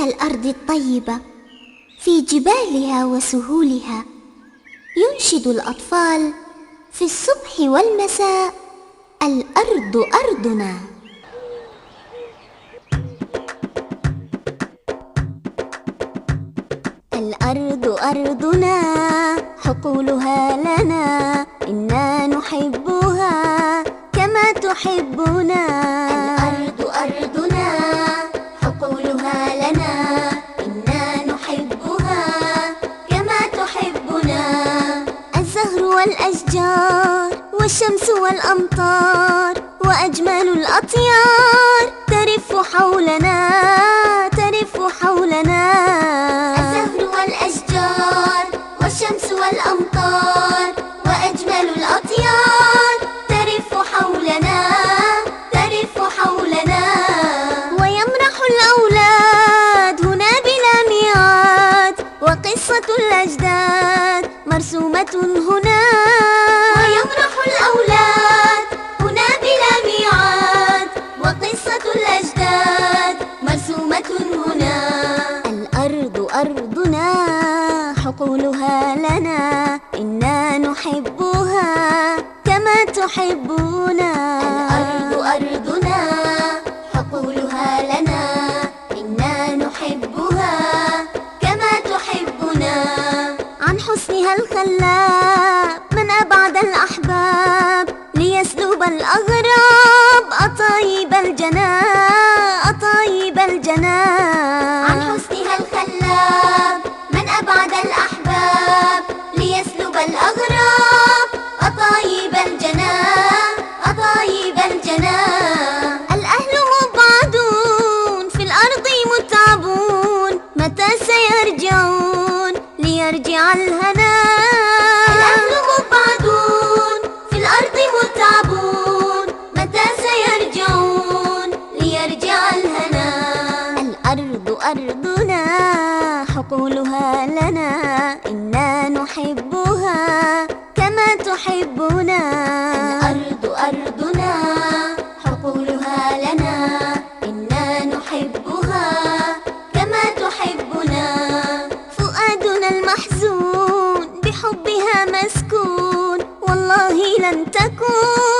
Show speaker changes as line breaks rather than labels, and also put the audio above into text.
كالأرض الطيبة في جبالها وسهولها. ينشد الأطفال في الصبح والمساء: الأرض أرضنا. الأرض أرضنا حقولها لنا، إنا نحبها كما تحبنا. الأرض أرضنا حقولها لنا، إنا نحبها كما تحبنا. الزهر والأشجار والشمس والأمطار وأجمل الأطيار ترف حولنا، ترف حولنا. الزهر والأشجار والشمس والأمطار وأجمل الأطيار ترف حولنا، ترف حولنا. ويمرح الأولاد هنا بلا ميعاد، وقصة الأجداد مرسومة هنا. ويمرح الأولاد هنا بلا ميعاد، وقصة الأجداد مرسومة هنا. الأرض أرضنا حقولها لنا، إنا نحبها كما تحبنا. الأرض أرضنا حقولها لنا، إنا نحبها كما تحبنا. عن حسنها الخلاب من أبعد الأحباب، ليسلب الأغراب أطايب الجنان، أطايب الجنان. عن حسنها الخلاب من أبعد الأحباب، ليسلب الأغراب أطايب الجنان، أطايب الجنان. الأهل مبعدون في الأرض متعبون، متى سيرجعون ليرجع الهنا. الأهل مبعدون في الأرض متعبون، متى سيرجعون ليرجع الهنا. الأرض أرضنا حقولها لنا، إنا نحبها كما تحبنا. الأرض أرضنا حقولها لنا، إنا نحبها كما تحبنا. فؤادنا المحزون بحبها مسكون، والله لن تكون